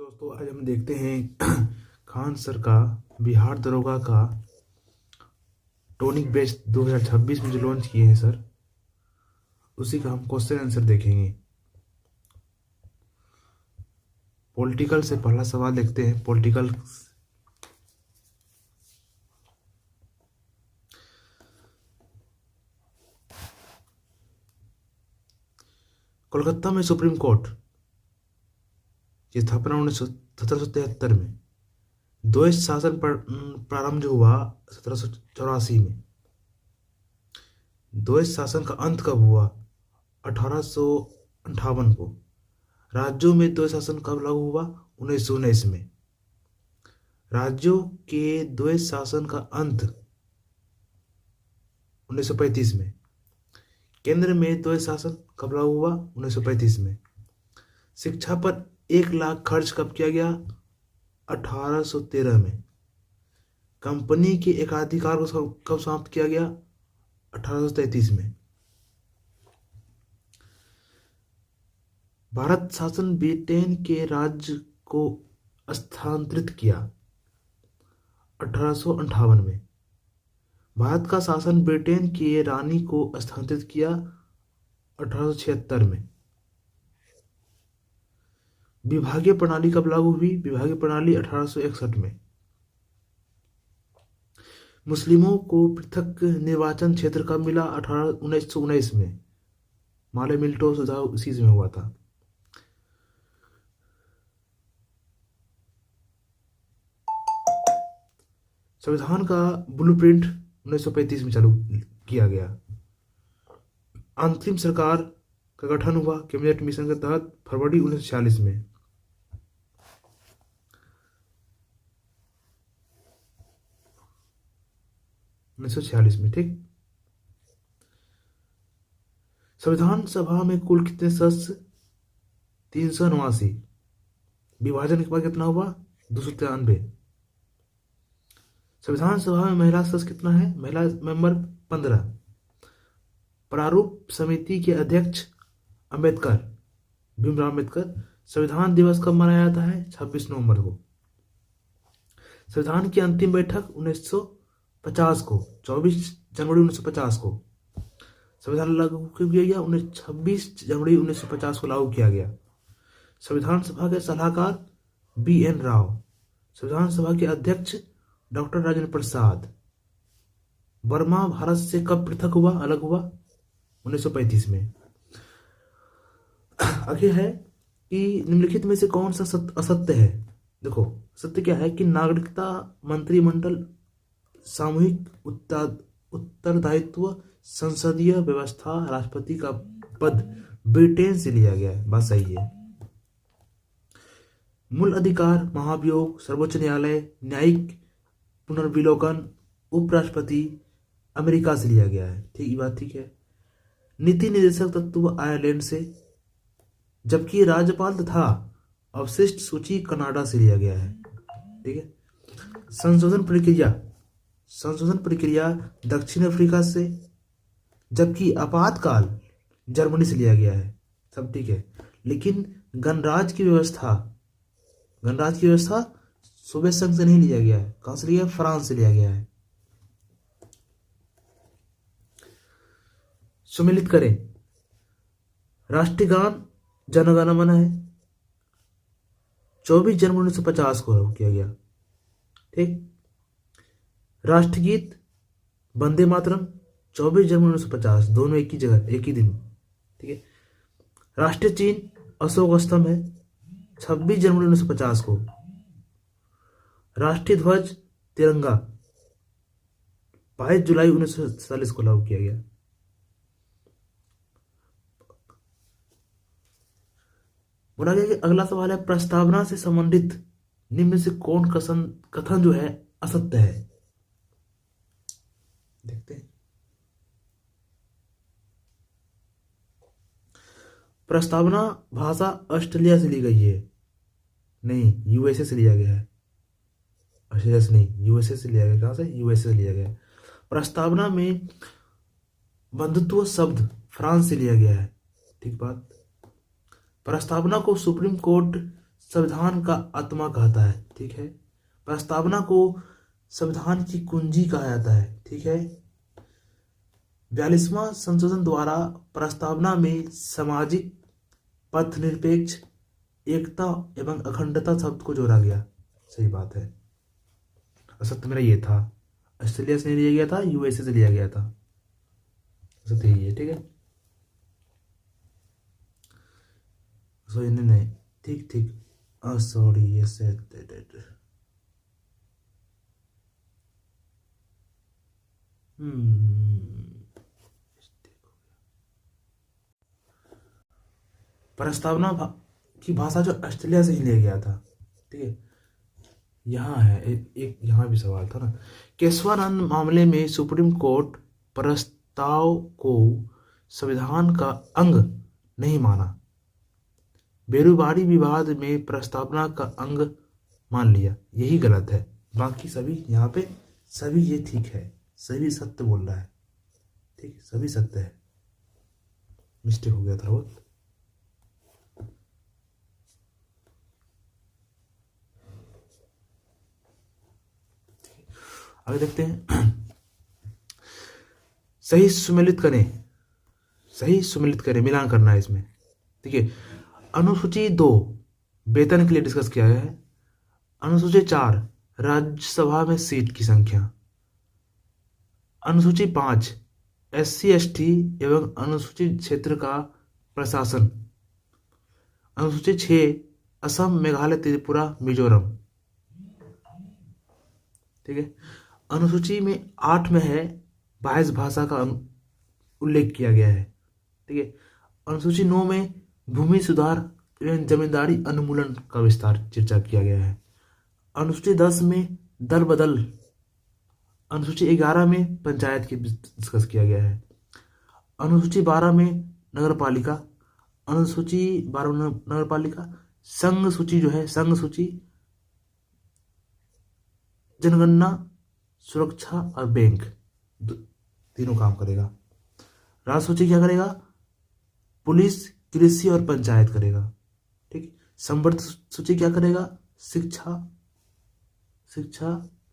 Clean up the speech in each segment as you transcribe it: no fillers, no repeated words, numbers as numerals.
दोस्तों आज हम देखते हैं खान सर का बिहार दरोगा का टॉनिक बेच 2026 में जो लॉन्च किए हैं सर, उसी का हम क्वेश्चन आंसर देखेंगे। पॉलिटिकल से पहला सवाल देखते हैं। पॉलिटिकल कोलकाता में सुप्रीम कोर्ट की स्थापना 1773 में। द्वैत शासन प्रारंभ जो हुआ 1784 में। द्वैत शासन का अंत कब हुआ? 1858 को। राज्यों में द्वैत शासन कब लागू हुआ? 1919 में। राज्यों के द्वैत शासन का अंत 1935 में। केंद्र में द्वैत शासन कब लागू हुआ? 1935 में। शिक्षा पर 1 लाख खर्च कब किया गया? 1813 में। कंपनी के एकाधिकार को कब समाप्त किया गया? 1833 में। भारत शासन ब्रिटेन के राज्य को स्थानांतरित किया 1858 में। भारत का शासन ब्रिटेन की रानी को स्थानांतरित किया 1876 में। विभागीय प्रणाली कब लागू हुई? विभागीय प्रणाली 1861 में। मुस्लिमों को पृथक निर्वाचन क्षेत्र कब मिला? 1919 में। माले मिल्टो सुझाव इसी में हुआ था। संविधान का ब्लूप्रिंट 1935 में चालू किया गया। अंतरिम सरकार का गठन हुआ कैबिनेट मिशन के तहत फरवरी 1946 में। ठीक। संविधान सभा में कुल कितने सदस्य? 389। विभाजन के बाद कितना हुआ? 293। संविधान सभा में महिला सदस्य कितना है? महिला मेंबर 15। प्रारूप समिति के अध्यक्ष अंबेडकर, भीमराव अंबेडकर। संविधान दिवस कब मनाया जाता है? 26 नवंबर को। संविधान की अंतिम बैठक 1950 को, 24 जनवरी 1950 को। संविधान लागू किया गया 26 जनवरी 1950 को लागू किया गया। संविधान सभा के सलाहकार BN राव। संविधान सभा के अध्यक्ष डॉक्टर राजेंद्र प्रसाद। बर्मा भारत से कब पृथक हुआ, अलग हुआ? 1935 में। आगे है कि निम्नलिखित में से कौन सा असत्य है? देखो सत्य क्या है कि नागरिकता मंत्रिमंडल सामूहिक उत्तरदायित्व संसदीय व्यवस्था राष्ट्रपति का पद ब्रिटेन से लिया गया है। बात सही है। मूल अधिकार महाभियोग सर्वोच्च न्यायालय न्यायिक पुनर्विलोकन उपराष्ट्रपति अमेरिका से लिया गया है। ठीक, ये बात ठीक है। नीति निर्देशक तत्व आयरलैंड से, जबकि राज्यपाल तथा अवशिष्ट सूची कनाडा से लिया गया है। ठीक है। संशोधन प्रक्रिया दक्षिण अफ्रीका से, जबकि आपातकाल जर्मनी से लिया गया है। सब ठीक है। लेकिन गणराज्य की व्यवस्था सोवियत संघ से नहीं लिया गया है। कहां से लिया? फ्रांस से लिया गया है। सम्मिलित करें। राष्ट्रीय गान जन गण मन है, 24 जनवरी 1950 को लागू किया गया। ठीक। राष्ट्रगीत वंदे मातरम 24 जनवरी 1950, दोनों एक ही जगह एक ही दिन। ठीक है। राष्ट्रीय चिन्ह अशोक स्तंभ है, 26 जनवरी 1950 को। राष्ट्रीय ध्वज तिरंगा 22 जुलाई 1947 को लागू किया गया। बोला गया कि अगला सवाल है प्रस्तावना से संबंधित निम्न से कौन कथन जो है असत्य है? देखते हैं। प्रस्तावना भाषा ऑस्ट्रेलिया से ली गई है। नहीं, USA से लिया गया है। ऑस्ट्रेलिया से नहीं, USA से लिया गया। कहां से? USA से लिया गया। प्रस्तावना में बंधुत्व शब्द फ्रांस से लिया गया है। ठीक बात। प्रस्तावना को सुप्रीम कोर्ट संविधान का आत्मा कहता है, ठीक है। प्रस्तावना को संविधान की कुंजी कहा जाता है, ठीक है। 42वां संशोधन द्वारा प्रस्तावना में सामाजिक, पथ निरपेक्ष, एकता एवं अखंडता शब्द को जोड़ा गया। सही बात है। असत्य मेरा ये था, ऑस्ट्रेलिया से नहीं लिया गया था, यूएसए से लिया गया था। असत्य यही है, ठीक है। सो नहीं, ठीक ठीक, सॉरी, ये से प्रस्तावना की भाषा जो ऑस्ट्रेलिया से ही लिया गया था, ठीक है। यहाँ है एक यहाँ भी सवाल था ना। केशवानंद मामले में सुप्रीम कोर्ट प्रस्ताव को संविधान का अंग नहीं माना। बेरुबारी विवाद में प्रस्तावना का अंग मान लिया, यही गलत है। बाकी सभी यहाँ पे सभी ये ठीक है, सभी सत्य बोल रहा है, ठीक है, सभी सत्य है। मिस्टेक हो गया था बहुत। आगे देखते हैं। सही सुमेलित करें, मिलान करना है इसमें, ठीक है। अनुसूची 2 वेतन के लिए डिस्कस किया गया है। अनुसूची 4 राज्यसभा में सीट की संख्या। अनुसूची 5 SC/ST एवं अनुसूचित क्षेत्र का प्रशासन। अनुसूची 6 असम, मेघालय, त्रिपुरा, मिजोरम, ठीक है। अनुसूची में 8 में है बाह्य भाषा का उल्लेख किया गया है, ठीक है। अनुसूची 9 में भूमि सुधार एवं जमींदारी उन्मूलन का विस्तार चर्चा किया गया है। अनुसूची 10 में दल बदल। अनुसूची 11 में पंचायत की डिस्कस किया गया है। अनुसूची 12 में नगर पालिका। अनुसूची 12 में नगर पालिका। संघ सूची जो है, संघ सूची, जनगणना, सुरक्षा और बैंक तीनों काम करेगा। राज्य सूची क्या करेगा? पुलिस, कृषि और पंचायत करेगा, ठीक। संवर्त सूची क्या करेगा? शिक्षा,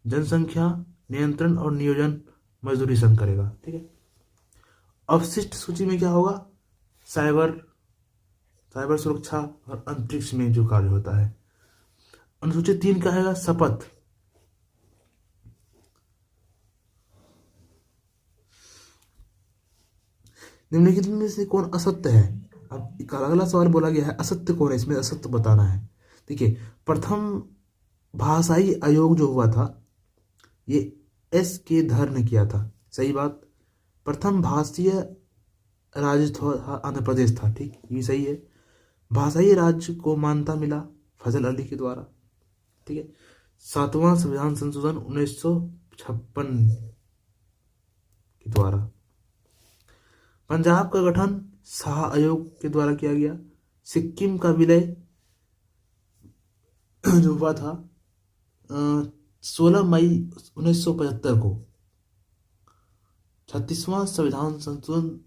जनसंख्या नियंत्रण और नियोजन, मजदूरी संघ करेगा, ठीक है। अवशिष्ट सूची में क्या होगा? साइबर सुरक्षा और अंतरिक्ष में जो कार्य होता है। अनुसूची 3 क्या है? शपथ। निम्नलिखित में से कौन असत्य है? अब अगला सवाल बोला गया है असत्य कौन है, इसमें असत्य बताना है, ठीक है। प्रथम भाषाई आयोग जो हुआ था ये SK धर ने किया था, सही बात। प्रथम भाषीय राज्य आंध्र प्रदेश था, ठीक, ये सही है। भाषाई राज्य को मान्यता मिला फजल अली के द्वारा, ठीक है। 7वां संविधान संशोधन 1956 के द्वारा। पंजाब का गठन शाह आयोग के द्वारा किया गया। सिक्किम का विलय जो हुआ था 16 मई 1975 को। 36वां संविधान संशोधन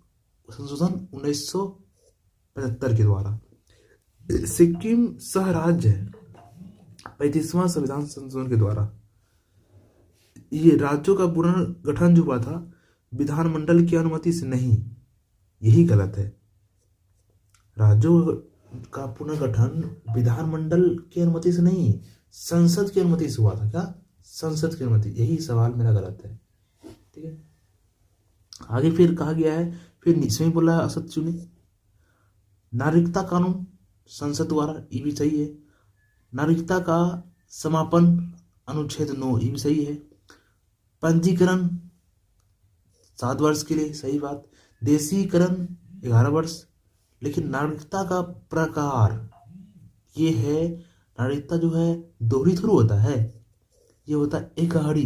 1975 के द्वारा। सिक्किम सह राज्य है 35वां संविधान संशोधन के द्वारा। ये राज्यों का पुनर्गठन जो हुआ था विधानमंडल की अनुमति से नहीं, यही गलत है। राज्यों का पुनर्गठन विधानमंडल की अनुमति से नहीं, संसद की अनुमति से हुआ था। क्या? संसद की अनुमति। यही सवाल मेरा गलत है, ठीक है। आगे फिर कहा गया है, फिर इसमें बोला है असत्य चुने। नागरिकता कानून संसद द्वारा, ये भी सही है। नागरिकता का समापन अनुच्छेद 9, ये भी सही है। पंजीकरण 7 वर्ष के लिए, सही बात। देशीकरण 11 वर्ष। लेकिन नागरिकता का प्रकार ये है, नागरिकता जो है दोहरी थोड़ी होता है, ये होता है एकहरी।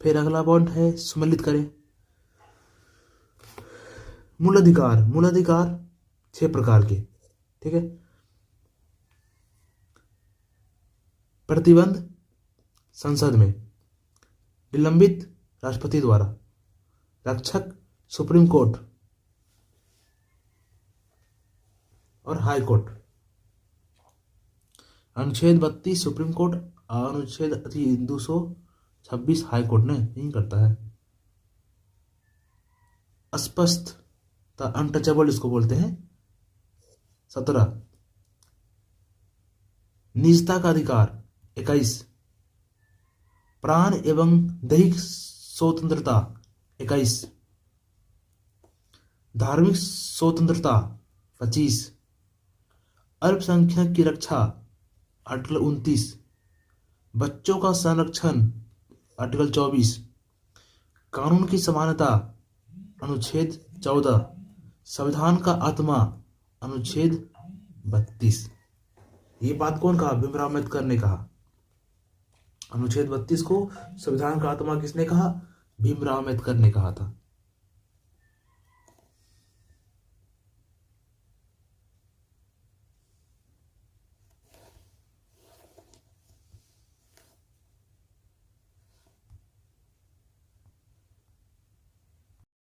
फिर अगला पॉइंट है सम्मिलित करें। मूल अधिकार 6 प्रकार के, ठीक है। प्रतिबंध संसद में, निलंबित राष्ट्रपति द्वारा, रक्षक सुप्रीम कोर्ट और हाई कोर्ट। अनुच्छेद 32 सुप्रीम कोर्ट और अनुच्छेद 226 हाई कोर्ट ने नहीं करता है। अस्पष्टता अनटचेबल इसको बोलते हैं। 17 निजता का अधिकार। 21 प्राण एवं दैहिक स्वतंत्रता। 21 धार्मिक स्वतंत्रता। 25 अल्पसंख्यक की रक्षा। आर्टिकल 29 बच्चों का संरक्षण। आर्टिकल 24 कानून की समानता। अनुच्छेद 14 संविधान का आत्मा। अनुच्छेद 32। ये बात कौन कहा? भीमराव अम्बेडकर ने कहा। अनुच्छेद 32 को संविधान का आत्मा किसने कहा? भीमराव अम्बेडकर ने कहा था।